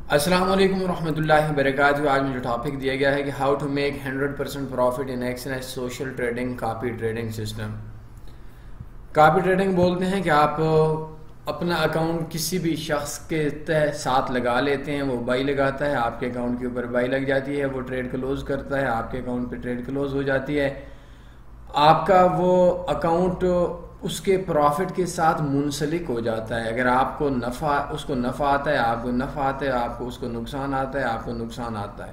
السلام علیکم ورحمۃ اللہ وبرکاتہ۔ آج مجھے ٹاپک دیا گیا ہے کہ how to make 100% profit in Exness social trading copy trading system. Copy trading بولتے ہیں کہ آپ اپنا اکاؤنٹ کسی بھی شخص کے ساتھ لگا لیتے ہیں، وہ بائی لگاتا ہے، آپ کے اکاؤنٹ کے اوپر بائی لگ جاتی ہے، وہ ٹریڈ کلوز کرتا ہے، آپ کے اکاؤنٹ پہ ٹریڈ کلوز ہو جاتی ہے، آپ کا وہ اکاؤنٹ اس کے پروفٹ کے ساتھ منسلک ہو جاتا ہے۔ اگر آپ کو نفع اس کو نفع آتا ہے، آپ کو نفع آتا ہے، آپ کو اس کو نقصان آتا ہے، آپ کو نقصان آتا ہے۔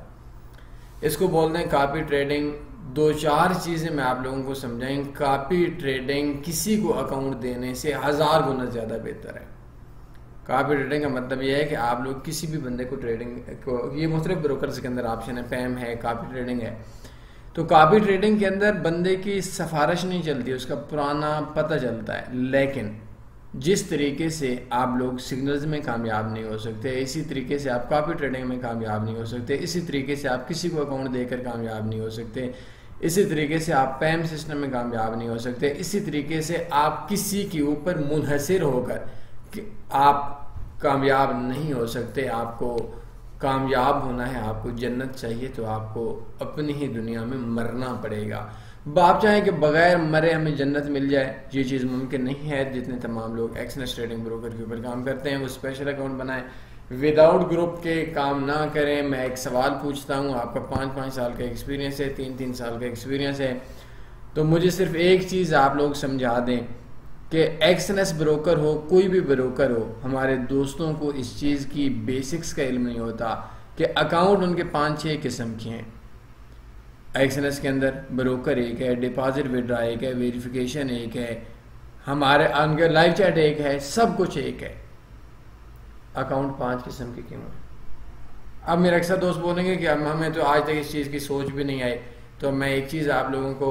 اس کو بولتے ہیں کاپی ٹریڈنگ۔ دو چار چیزیں میں آپ لوگوں کو سمجھائیں۔ کاپی ٹریڈنگ کسی کو اکاؤنٹ دینے سے 1000 گنا زیادہ بہتر ہے۔ کاپی ٹریڈنگ کا مطلب یہ ہے کہ آپ لوگ کسی بھی بندے کو ٹریڈنگ کو، یہ مختلف بروکرز کے اندر آپشن ہے، پیم ہے، کاپی ٹریڈنگ ہے۔ تو کاپی ٹریڈنگ کے اندر بندے کی سفارش نہیں چلتی، اس کا پرانا پتہ چلتا ہے، لیکن جس طریقے سے آپ لوگ سگنلز میں کامیاب نہیں ہو سکتے، اسی طریقے سے آپ کاپی ٹریڈنگ میں کامیاب نہیں ہو سکتے، اسی طریقے سے آپ کسی کو اکاؤنٹ دے کر کامیاب نہیں ہو سکتے، اسی طریقے سے آپ پیم سسٹم میں کامیاب نہیں ہو سکتے، اسی طریقے سے آپ کسی کے اوپر منحصر ہو کر آپ کامیاب نہیں ہو سکتے۔ آپ کو کامیاب ہونا ہے، آپ کو جنت چاہیے، تو آپ کو اپنی ہی دنیا میں مرنا پڑے گا۔ آپ چاہیں کہ بغیر مرے ہمیں جنت مل جائے، یہ چیز ممکن نہیں ہے۔ جتنے تمام لوگ ایکسنس ٹریڈنگ بروکر کے اوپر کام کرتے ہیں وہ اسپیشل اکاؤنٹ بنائیں، وداؤٹ گروپ کے کام نہ کریں۔ میں ایک سوال پوچھتا ہوں، آپ کا 5 سال کا ایکسپیرینس ہے، 3 سال کا ایکسپیرینس ہے، تو مجھے صرف ایک چیز آپ لوگ سمجھا دیں کہ ایکسنس بروکر ہو، کوئی بھی بروکر ہو، ہمارے دوستوں کو اس چیز کی بیسکس کا علم نہیں ہوتا کہ اکاؤنٹ ان کے 5-6 قسم کے ہیں۔ ایکسنس کے اندر بروکر ایک ہے، ڈپازٹ وڈرا ایک ہے، ویریفیکیشن ایک ہے، ہمارے ان کے لائیو چیٹ ایک ہے، سب کچھ ایک ہے، اکاؤنٹ 5 قسم کے کیوں ہیں؟ اب میرے اکثر دوست بولیں گے کہ ہمیں تو آج تک اس چیز کی سوچ بھی نہیں آئی، تو میں ایک چیز آپ لوگوں کو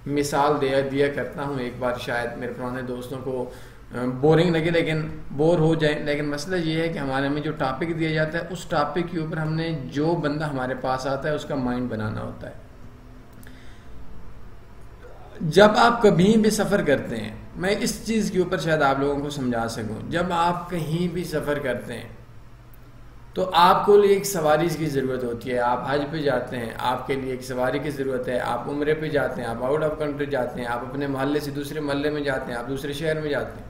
مثال دیا کرتا ہوں۔ ایک بار شاید میرے پرانے دوستوں کو بورنگ لگے، لیکن بور ہو جائیں، لیکن مسئلہ یہ ہے کہ ہمارے میں جو ٹاپک دیا جاتا ہے اس ٹاپک کے اوپر ہم نے جو بندہ ہمارے پاس آتا ہے اس کا مائنڈ بنانا ہوتا ہے۔ جب آپ کبھی بھی سفر کرتے ہیں، میں اس چیز کے اوپر شاید آپ لوگوں کو سمجھا سکوں، جب آپ کہیں بھی سفر کرتے ہیں تو آپ کو ایک سواری کی ضرورت ہوتی ہے۔ آپ حج پہ جاتے ہیں، آپ کے لیے ایک سواری کی ضرورت ہے۔ آپ عمرے پہ جاتے ہیں، آپ آؤٹ آف کنٹری جاتے ہیں، آپ اپنے محلے سے دوسرے محلے میں جاتے ہیں، آپ دوسرے شہر میں جاتے ہیں۔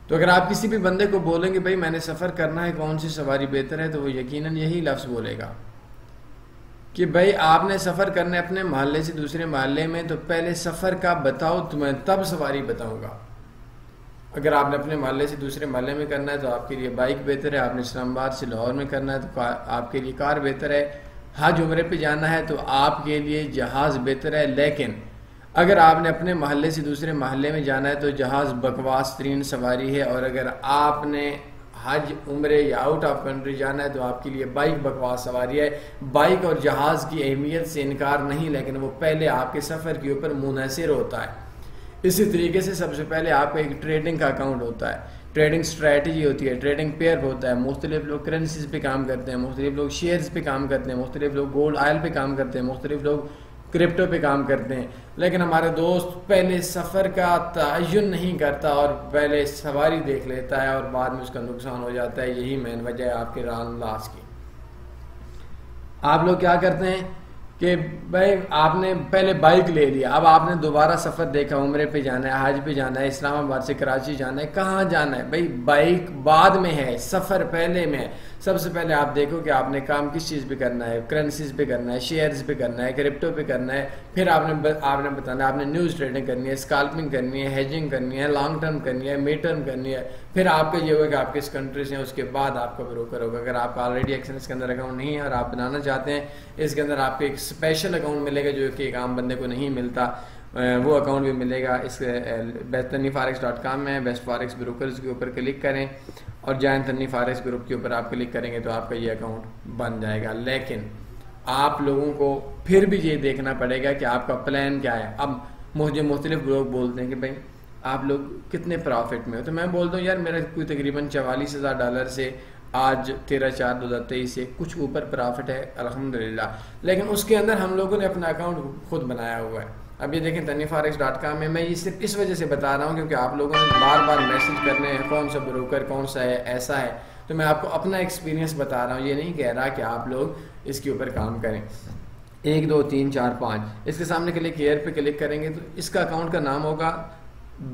تو اگر آپ کسی بھی بندے کو بولیں گے بھائی میں نے سفر کرنا ہے، کون سی سواری بہتر ہے، تو وہ یقیناً یہی لفظ بولے گا کہ بھائی آپ نے سفر کرنا ہے اپنے محلے سے دوسرے محلے میں، تو پہلے سفر کا بتاؤ، تو میں تب سواری بتاؤں گا۔ اگر آپ نے اپنے محلے سے دوسرے محلے میں کرنا ہے تو آپ کے لیے بائک بہتر ہے، آپ نے اسلام آباد سے لاہور میں کرنا ہے تو آپ کے لیے کار بہتر ہے، حج عمرے پہ جانا ہے تو آپ کے لیے جہاز بہتر ہے۔ لیکن اگر آپ نے اپنے محلے سے دوسرے محلے میں جانا ہے تو جہاز بکواس ترین سواری ہے، اور اگر آپ نے حج عمرے یا آؤٹ آف کنٹری جانا ہے تو آپ کے لیے بائک بکواس سواری ہے۔ بائک اور جہاز کی اہمیت سے انکار نہیں، لیکن وہ پہلے آپ کے سفر کے اوپر منحصر ہوتا ہے۔ اسی طریقے سے سب سے پہلے آپ کا ایک ٹریڈنگ کا اکاؤنٹ ہوتا ہے، ٹریڈنگ اسٹریٹجی ہوتی ہے، ٹریڈنگ پیئر ہوتا ہے۔ مختلف لوگ کرنسیز پہ کام کرتے ہیں، مختلف لوگ شیئرز پہ کام کرتے ہیں، مختلف لوگ گولڈ آئل پہ کام کرتے ہیں، مختلف لوگ کرپٹو پہ کام کرتے ہیں۔ لیکن ہمارے دوست پہلے سفر کا تعین نہیں کرتا اور پہلے سواری دیکھ لیتا ہے اور بعد میں اس کا نقصان ہو جاتا ہے۔ یہی مین وجہ ہے آپ کے ران لاس کی۔ آپ لوگ کیا کرتے ہیں کہ بھائی آپ نے پہلے بائک لے لیا، اب آپ نے دوبارہ سفر دیکھا، عمرے پہ جانا ہے، حج پہ جانا ہے، اسلام آباد سے کراچی جانا ہے، کہاں جانا ہے؟ بھائی بائک بعد میں ہے، سفر پہلے میں ہے۔ سب سے پہلے آپ دیکھو کہ آپ نے کام کس چیز پہ کرنا ہے، کرنسیز پہ کرنا ہے، شیئرز پہ کرنا ہے، کرپٹو پہ کرنا ہے، پھر آپ نے بتانا ہے آپ نے نیوز ٹریڈنگ کرنی ہے، اسکالپنگ کرنی ہے، ہیجنگ کرنی ہے، لانگ ٹرم کرنی ہے، میڈ ٹرم کرنی ہے۔ پھر آپ کا یہ ہوگا کہ آپ کس کنٹری سے ہیں، اس کے بعد آپ کا بروکر ہوگا۔ اگر آپ کا آلریڈی ایکسنس کے اندر اکاؤنٹ نہیں ہے اور آپ بنانا چاہتے ہیں، اس کے اندر آپ کو ایک اسپیشل اکاؤنٹ ملے گا جو کہ ایک عام بندے کو نہیں ملتا، وہ اکاؤنٹ بھی ملے گا۔ اس تنیفارکس.com میں بیسٹ فارکس بروکرز کے اوپر کلک کریں اور جائیں تنی فارکس گروپ کے اوپر آپ کلک کریں گے تو آپ کا یہ اکاؤنٹ بن جائے گا۔ لیکن آپ لوگوں کو پھر بھی یہ دیکھنا پڑے گا کہ آپ کا پلان کیا ہے۔ اب مجھے مختلف لوگ بولتے ہیں کہ بھائی آپ لوگ کتنے پروفٹ میں ہو، تو میں بولتا ہوں یار میرا کوئی تقریباً $44,000 سے آج 13/4/2023 سے کچھ اوپر پرافٹ ہے الحمدللہ، لیکن اس کے اندر ہم لوگوں نے اپنا اکاؤنٹ خود بنایا ہوا ہے۔ اب یہ دیکھیں تنیفارکس.com میں یہ صرف اس وجہ سے بتا رہا ہوں کیونکہ آپ لوگوں نے بار بار میسج کرنے ہیں کون سا بروکر کون سا ہے ایسا ہے، تو میں آپ کو اپنا ایکسپیرینس بتا رہا ہوں، یہ نہیں کہہ رہا کہ آپ لوگ اس کے اوپر کام کریں۔ 1 2 3 4 5 اس کے سامنے کلک ہیئر پہ کلک کریں گے تو اس کا اکاؤنٹ کا نام ہوگا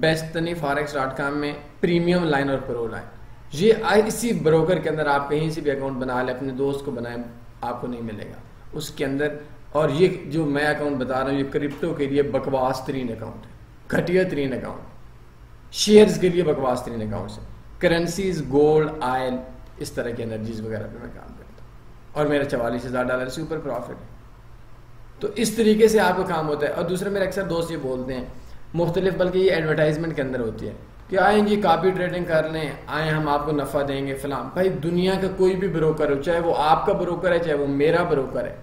bestaniforex.com میں پریمیم لائن اور پرو لائن۔ یہ اسی بروکر کے اندر آپ کہیں سے بھی اکاؤنٹ بنا لیں، اپنے دوست کو بنائیں، آپ کو نہیں ملے گا اس کے اندر۔ اور یہ جو میں اکاؤنٹ بتا رہا ہوں یہ کرپٹو کے لیے بکواس ترین اکاؤنٹ ہے، گھٹیا ترین اکاؤنٹ، شیئرز کے لیے بکواس ترین اکاؤنٹس ہیں، کرنسیز، گولڈ، آئل، اس طرح کی انرجیز وغیرہ پہ میں کام کرتا ہوں، اور میرا $44,000 سے اوپر پروفٹ ہے۔ تو اس طریقے سے آپ کا کام ہوتا ہے۔ اور دوسرے میرے اکثر دوست یہ بولتے ہیں مختلف، بلکہ یہ ایڈورٹائزمنٹ کے اندر ہوتی ہے کہ آئیں جی کاپی ٹریڈنگ کر لیں، آئیں ہم آپ کو نفع دیں گے فلاں۔ بھائی دنیا کا کوئی بھی بروکر ہو، چاہے وہ آپ کا بروکر ہے چاہے وہ میرا بروکر ہے،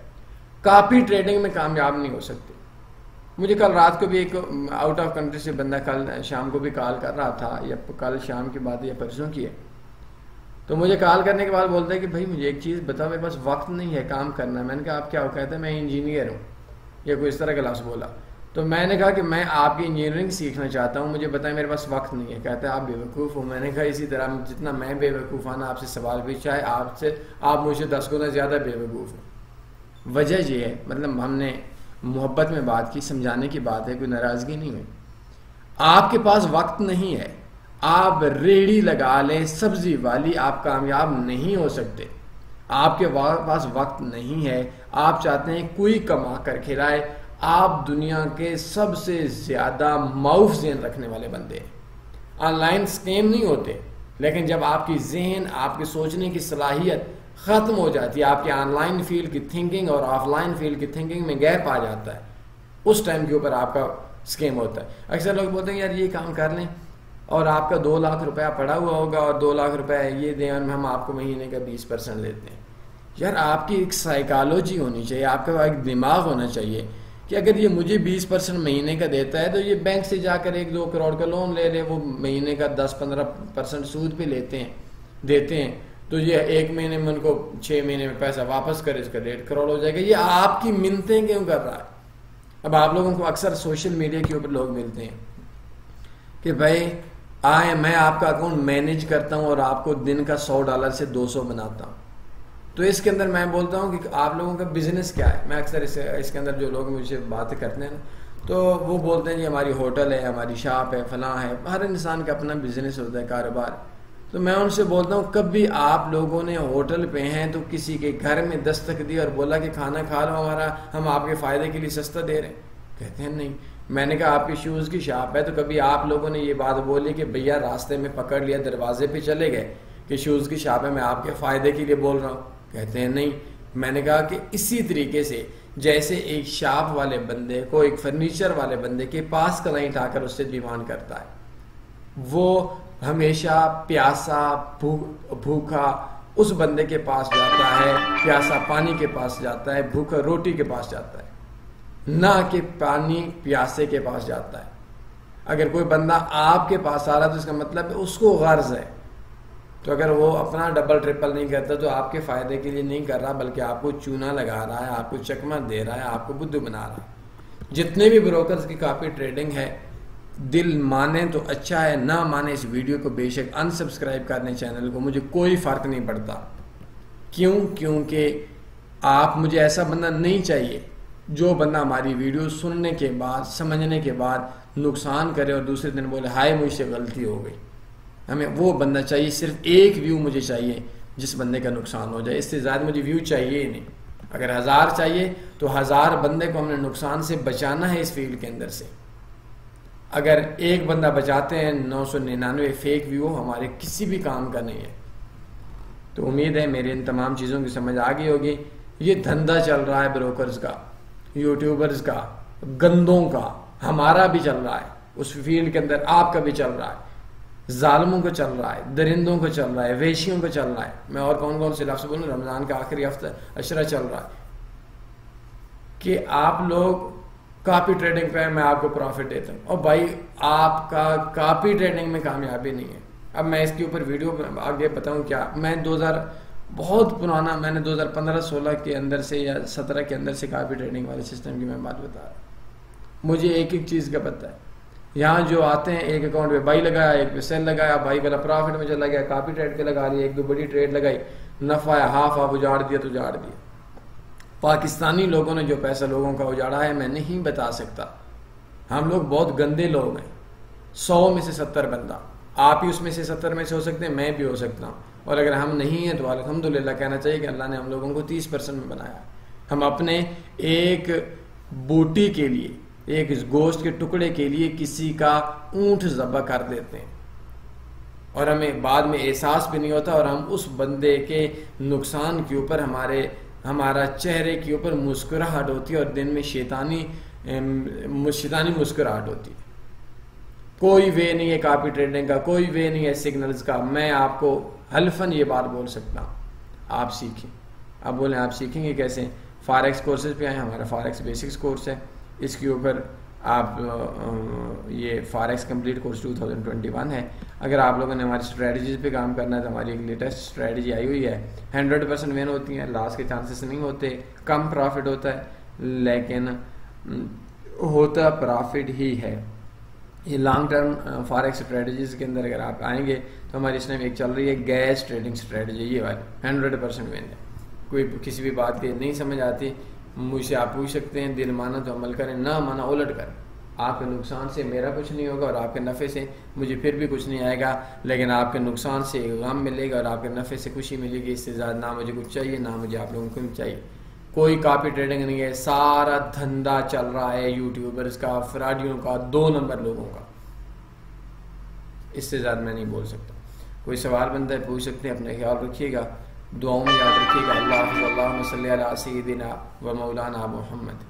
کاپی ٹریڈنگ میں کامیاب نہیں ہو سکتے۔ مجھے کل رات کو بھی ایک آؤٹ آف کنٹری سے بندہ کل شام کو بھی کال کر رہا تھا، یا کل شام کی بات ہے یا پرسوں کی ہے، تو مجھے کال کرنے کے بعد بولتا ہے کہ بھائی مجھے ایک چیز بتاؤ، میرے پاس وقت نہیں ہے کام کرنا۔ میں نے کہا آپ کیا ہو؟ کہتا ہے میں انجینئر ہوں، یا کوئی اس طرح کا لفظ بولا۔ تو میں نے کہا کہ میں آپ کی انجینئرنگ سیکھنا چاہتا ہوں، مجھے بتائیں میرے پاس وقت نہیں ہے۔ کہتا ہے آپ بے وقوف ہو۔ میں نے کہا اسی طرح جتنا میں بے وقوف آنا آپ سے سوال پوچھا ہے، آپ مجھ سے 10 گنا زیادہ بے وقوف ہو۔ وجہ یہ ہے، مطلب ہم نے محبت میں بات کی، سمجھانے کی بات ہے، کوئی ناراضگی نہیں ہوئی۔ آپ کے پاس وقت نہیں ہے، آپ ریڑھی لگا لیں سبزی والی، آپ کامیاب نہیں ہو سکتے۔ آپ کے پاس وقت نہیں ہے، آپ چاہتے ہیں کوئی کما کر کھلائے، آپ دنیا کے سب سے زیادہ معاف ذہن رکھنے والے بندے ہیں۔ آن لائن سکیم نہیں ہوتے، لیکن جب آپ کی ذہن، آپ کے سوچنے کی صلاحیت ختم ہو جاتی ہے، آپ کے آن لائن فیلڈ کی تھنکنگ اور آف لائن فیلڈ کی تھنکنگ میں گیپ آ جاتا ہے، اس ٹائم کے اوپر آپ کا سکیم ہوتا ہے۔ اکثر لوگ بولتے ہیں یار یہ کام کر لیں اور آپ کا 2 لاکھ روپیہ پڑا ہوا ہوگا اور 2 لاکھ روپے یہ دیں اور ہم آپ کو مہینے کا 20% لیتے ہیں۔ یار آپ کی ایک سائیکالوجی ہونی چاہیے، آپ کا ایک دماغ ہونا چاہیے کہ اگر یہ مجھے 20% مہینے کا دیتا ہے تو یہ بینک سے جا کر 1-2 کروڑ کا لون لے لے، وہ مہینے کا 10-15% سود پہ دیتے ہیں، تو یہ 1 مہینے میں ان کو 6 مہینے میں پیسہ واپس کرے، اس کا 1.5 کروڑ ہو جائے گا۔ یہ آپ کی منتیں کیوں کر رہا ہے؟ اب آپ لوگوں کو اکثر سوشل میڈیا کے اوپر لوگ ملتے ہیں کہ بھائی آئیں میں آپ کا اکاؤنٹ مینیج کرتا ہوں اور آپ کو دن کا $100 سے 200 بناتا ہوں۔ تو اس کے اندر میں بولتا ہوں کہ آپ لوگوں کا بزنس کیا ہے؟ میں اکثر اس کے اندر جو لوگ مجھ سے باتیں کرتے ہیں نا، تو وہ بولتے ہیں جی ہماری ہوٹل ہے، ہماری شاپ ہے، فلاں ہے۔ ہر انسان کا اپنا بزنس ہوتا ہے، کاروبار۔ تو میں ان سے بولتا ہوں کبھی آپ لوگوں نے ہوٹل پہ ہیں تو کسی کے گھر میں دستک دی اور بولا کہ کھانا کھا لو ہمارا، ہم آپ کے فائدے کے لیے سستا دے رہے ہیں؟ کہتے ہیں نہیں۔ میں نے کہا آپ کی شوز کی شاپ ہے تو کبھی آپ لوگوں نے یہ بات بولی کہ بھیا راستے میں پکڑ لیا، دروازے پہ چلے گئے کہ شوز کی شاپ ہے، میں آپ کے فائدے کے لیے بول رہا ہوں؟ کہتے ہیں نہیں۔ میں نے کہا کہ اسی طریقے سے جیسے ایک شاپ والے بندے کو ایک فرنیچر والے بندے کے پاس کلائنٹ آ کر اس سے ڈیمانڈ کرتا ہے، وہ ہمیشہ پیاسا بھوکا اس بندے کے پاس جاتا ہے، پیاسا پانی کے پاس جاتا ہے، بھوکا روٹی کے پاس جاتا ہے، نہ کہ پانی پیاسے کے پاس جاتا ہے۔ اگر کوئی بندہ آپ کے پاس آ رہا تو اس کا مطلب ہے اس کو غرض ہے، تو اگر وہ اپنا ڈبل ٹرپل نہیں کرتا تو آپ کے فائدے کے لیے نہیں کر رہا، بلکہ آپ کو چونا لگا رہا ہے، آپ کو چکما دے رہا ہے، آپ کو بدھو بنا رہا ہے۔ جتنے بھی بروکرز کی کاپی ٹریڈنگ ہے، دل مانے تو اچھا ہے، نہ مانے اس ویڈیو کو بے شک انسبسکرائب کر دیں چینل کو، مجھے کوئی فرق نہیں پڑتا۔ کیونکہ آپ مجھے ایسا بندہ نہیں چاہیے جو بندہ ہماری ویڈیو سننے کے بعد، سمجھنے کے بعد نقصان کرے اور دوسرے دن بولے ہائے مجھ سے غلطی ہو گئی۔ ہمیں وہ بندہ چاہیے، صرف ایک ویو مجھے چاہیے جس بندے کا نقصان ہو جائے، اس سے زیادہ مجھے ویو چاہیے ہی نہیں۔ اگر 1000 چاہیے تو 1000 بندے کو ہم نے نقصان سے بچانا ہے اس فیلڈ کے اندر سے۔ اگر ایک بندہ بچاتے ہیں 999 فیک ویو ہمارے کسی بھی کام کا نہیں ہے۔ تو امید ہے میرے ان تمام چیزوں کی سمجھ آ گئی ہوگی۔ یہ دھندا چل رہا ہے بروکرز کا، یوٹیوبرز کا، گندوں کا، ہمارا بھی چل رہا ہے اس فیلڈ کے اندر، آپ کا بھی چل رہا ہے، ظالموں کو چل رہا ہے، درندوں کو چل رہا ہے، ویشیوں کو چل رہا ہے، میں اور کون سے لفظ بولوں، رمضان کا آخری ہفتہ عشرہ چل رہا ہے کہ آپ لوگ کاپی ٹریڈنگ پہ میں آپ کو پروفٹ دیتا ہوں، اور بھائی آپ کا کاپی ٹریڈنگ میں کامیابی نہیں ہے۔ اب میں اس کے اوپر ویڈیو آگے بتاؤں کیا، میں بہت پرانا، میں نے 2015-16 کے اندر سے یا 17 کے اندر سے کاپی ٹریڈنگ والے سسٹم کی میں بات بتا رہا ہوں۔ مجھے ایک ایک چیز کا پتہ ہے۔ یہاں جو آتے ہیں ایک اکاؤنٹ پہ بائی لگایا، ایک پہ سیل لگایا، بائی والا پروفٹ میں چلا گیا، کاپی ٹریڈ پہ لگا لیا، ایک دو بڑی ٹریڈ لگائی، نفع ہے ہاف اجاڑ دیا تو اجاڑ دیا۔ پاکستانی لوگوں نے جو پیسہ لوگوں کا اجاڑا ہے میں نہیں بتا سکتا، ہم لوگ بہت گندے لوگ ہیں، 100 میں سے 70 بندہ، آپ ہی اس میں سے 70 میں سے ہو سکتے ہیں، میں بھی ہو سکتا ہوں، اور اگر ہم نہیں ہیں تو الحمدللہ کہنا چاہیے کہ اللہ نے ہم لوگوں کو 30% میں بنایا ہے۔ ہم اپنے ایک بوٹی کے لیے، ایک گوشت کے ٹکڑے کے لیے کسی کا اونٹ ذبح کر دیتے ہیں، اور ہمیں بعد میں احساس بھی نہیں ہوتا، اور ہم اس بندے کے نقصان کے اوپر ہمارا چہرے کے اوپر مسکراہٹ ہوتی ہے، اور دن میں شیطانی مسکراہٹ ہوتی ہے۔ کوئی وے نہیں ہے کاپی ٹریڈنگ کا، کوئی وے نہیں ہے سگنلز کا۔ میں آپ کو حلفاً یہ بات بول سکتا ہوں، آپ سیکھیں۔ آپ بولیں آپ سیکھیں گے کیسے؟ فاریکس کورسز پہ آئیں، ہمارا فاریکس بیسکس کورس ہے، اس کے اوپر آپ یہ فاریکس کمپلیٹ کورس 2021 ہے۔ اگر آپ لوگوں نے ہماری اسٹریٹجیز پہ کام کرنا ہے تو ہماری ایک لیٹسٹ اسٹریٹجی آئی ہوئی ہے، 100% ون ہوتی ہیں، لاس کے چانسز نہیں ہوتے، کم پروفٹ ہوتا ہے لیکن ہوتا پروفٹ ہی ہے۔ یہ لانگ ٹرم فاریکس اسٹریٹجیز کے اندر اگر آپ آئیں گے تو ہماری اس میں ایک چل رہی ہے گیس ٹریڈنگ اسٹریٹجی، یہ والی 100% ون ہے۔ کوئی کسی بھی بات کی نہیں سمجھ آتی مجھ سے آپ پوچھ سکتے ہیں، دل مانا تو عمل کریں، نہ مانا الٹ کریں۔ آپ کے نقصان سے میرا کچھ نہیں ہوگا، اور آپ کے نفع سے مجھے پھر بھی کچھ نہیں آئے گا، لیکن آپ کے نقصان سے غم ملے گا اور آپ کے نفع سے خوشی ملے گی۔ اس سے زیادہ نہ مجھے کچھ چاہیے، نہ مجھے آپ لوگوں کو چاہیے۔ کوئی کاپی ٹریڈنگ نہیں ہے، سارا دھندا چل رہا ہے یوٹیوبرز کا، فراڈیوں کا، 2 نمبر لوگوں کا۔ اس سے زیادہ میں نہیں بول سکتا۔ کوئی سوال بندہ ہے پوچھ سکتے ہیں۔ اپنا خیال رکھیے گا، دعاؤں میں یاد رکھیے گا۔ اللہ حافظ۔ اللہم صلی علی سیدنا و مولانا محمد۔